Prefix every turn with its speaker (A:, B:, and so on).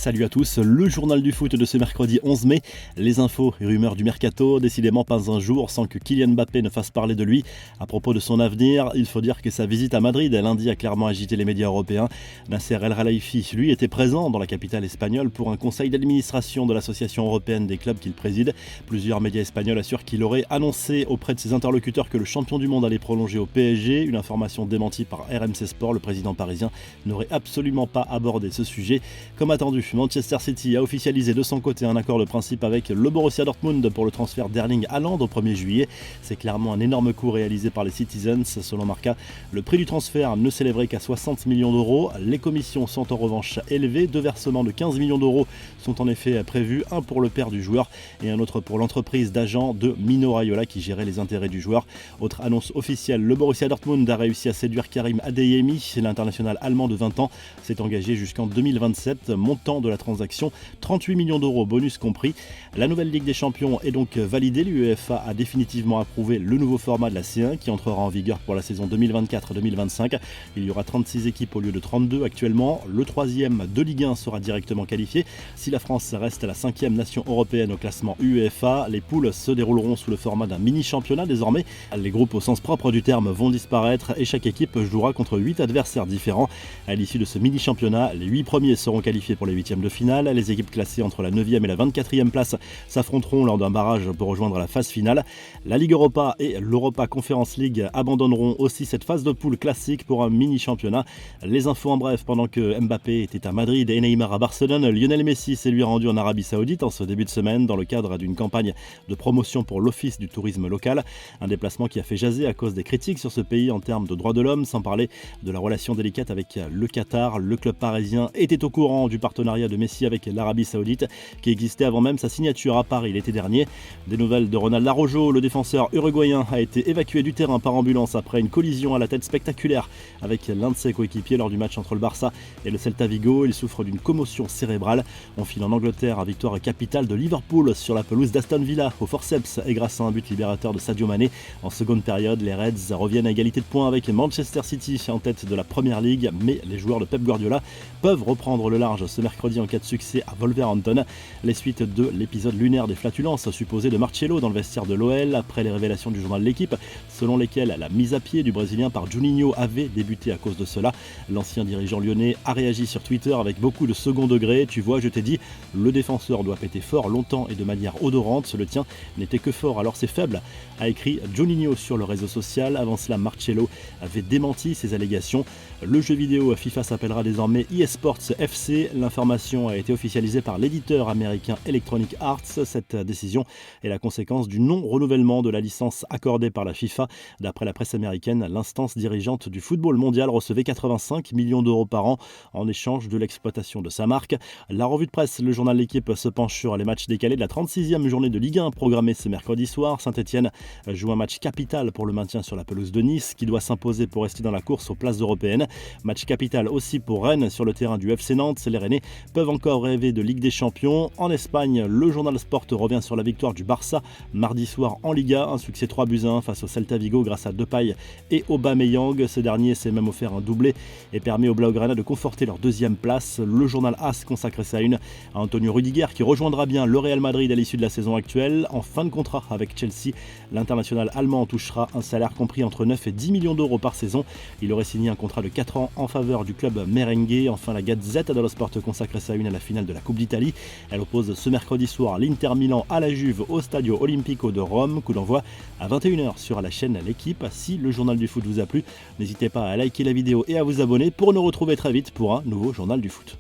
A: Salut à tous, le journal du foot de ce mercredi 11 mai. Les infos et rumeurs du mercato, décidément pas un jour sans que Kylian Mbappé ne fasse parler de lui. À propos de son avenir, il faut dire que sa visite à Madrid lundi a clairement agité les médias européens. Nasser El Khelaifi, lui, était présent dans la capitale espagnole pour un conseil d'administration de l'association européenne des clubs qu'il préside. Plusieurs médias espagnols assurent qu'il aurait annoncé auprès de ses interlocuteurs que le champion du monde allait prolonger au PSG. Une information démentie par RMC Sport, le président parisien n'aurait absolument pas abordé ce sujet. Comme attendu, Manchester City a officialisé de son côté un accord de principe avec le Borussia Dortmund pour le transfert d'Erling Haaland au 1er juillet. C'est clairement un énorme coup réalisé par les Citizens. Selon Marca, le prix du transfert ne s'élèverait qu'à 60 millions d'euros. Les commissions sont en revanche élevées. 2 versements de 15 millions d'euros sont en effet prévus, un pour le père du joueur et un autre pour l'entreprise d'agents de Mino Raiola qui gérait les intérêts du joueur. Autre annonce officielle, le Borussia Dortmund a réussi à séduire Karim Adeyemi. L'international allemand de 20 ans s'est engagé jusqu'en 2027. Montant de la transaction, 38 millions d'euros, bonus compris. La nouvelle Ligue des Champions est donc validée. L'UEFA a définitivement approuvé le nouveau format de la C1 qui entrera en vigueur pour la saison 2024-2025. Il y aura 36 équipes au lieu de 32 actuellement. Le troisième de Ligue 1 sera directement qualifié. Si la France reste la 5e nation européenne au classement UEFA, les poules se dérouleront sous le format d'un mini-championnat désormais. Les groupes au sens propre du terme vont disparaître et chaque équipe jouera contre 8 adversaires différents. À l'issue de ce mini-championnat, les 8 premiers seront qualifiés pour les 8e de finale. Les équipes classées entre la 9e et la 24e place s'affronteront lors d'un barrage pour rejoindre la phase finale. La Ligue Europa et l'Europa Conference League abandonneront aussi cette phase de poule classique pour un mini-championnat. Les infos en bref, pendant que Mbappé était à Madrid et Neymar à Barcelone, Lionel Messi s'est lui rendu en Arabie Saoudite en ce début de semaine dans le cadre d'une campagne de promotion pour l'Office du tourisme local. Un déplacement qui a fait jaser à cause des critiques sur ce pays en termes de droits de l'homme, sans parler de la relation délicate avec le Qatar. Le club parisien était au courant du partenariat de Messi avec l'Arabie Saoudite qui existait avant même sa signature à Paris l'été dernier. Des nouvelles de Ronald Araujo, le défenseur uruguayen a été évacué du terrain par ambulance après une collision à la tête spectaculaire avec l'un de ses coéquipiers lors du match entre le Barça et le Celta Vigo. Il souffre d'une commotion cérébrale. On file en Angleterre à victoire capitale de Liverpool sur la pelouse d'Aston Villa au forceps et grâce à un but libérateur de Sadio Mané. En seconde période, les Reds reviennent à égalité de points avec Manchester City en tête de la Premier League, mais les joueurs de Pep Guardiola peuvent reprendre le large ce mercredi en cas de succès à Wolverhampton. Les suites de l'épisode lunaire des flatulences supposées de Marcelo dans le vestiaire de l'OL après les révélations du journal L'Équipe, selon lesquelles la mise à pied du Brésilien par Juninho avait débuté à cause de cela. L'ancien dirigeant lyonnais a réagi sur Twitter avec beaucoup de second degré. Tu vois, je t'ai dit, le défenseur doit péter fort longtemps et de manière odorante. Le tien n'était que fort, alors c'est faible, a écrit Juninho sur le réseau social. Avant cela, Marcelo avait démenti ces allégations. Le jeu vidéo FIFA s'appellera désormais eSports FC. L'information a été officialisée par l'éditeur américain Electronic Arts. Cette décision est la conséquence du non-renouvellement de la licence accordée par la FIFA. D'après la presse américaine, l'instance dirigeante du football mondial recevait 85 millions d'euros par an en échange de l'exploitation de sa marque. La revue de presse, le journal L'Équipe se penche sur les matchs décalés de la 36e journée de Ligue 1 programmée ce mercredi soir. Saint-Etienne joue un match capital pour le maintien sur la pelouse de Nice qui doit s'imposer pour rester dans la course aux places européennes. Match capital aussi pour Rennes sur le terrain du FC Nantes. Les Rennais peuvent encore rêver de Ligue des Champions. En Espagne, le journal Sport revient sur la victoire du Barça mardi soir en Liga. Un succès 3-1 face au Celta Vigo grâce à Depay et Aubameyang. Ce dernier s'est même offert un doublé et permet aux Blaugrana de conforter leur 2e place. Le journal AS consacre sa une à Antonio Rudiger qui rejoindra bien le Real Madrid à l'issue de la saison actuelle. En fin de contrat avec Chelsea, l'international allemand touchera un salaire compris entre 9 et 10 millions d'euros par saison. Il aurait signé un contrat de 4 ans en faveur du club merengue. Enfin, la Gazette dello Sport consacre sa une à la finale de la Coupe d'Italie. Elle oppose ce mercredi soir l'Inter Milan à la Juve au Stadio Olimpico de Rome. Coup d'envoi à 21h sur la chaîne L'Équipe. Si le journal du foot vous a plu, n'hésitez pas à liker la vidéo et à vous abonner pour nous retrouver très vite pour un nouveau journal du foot.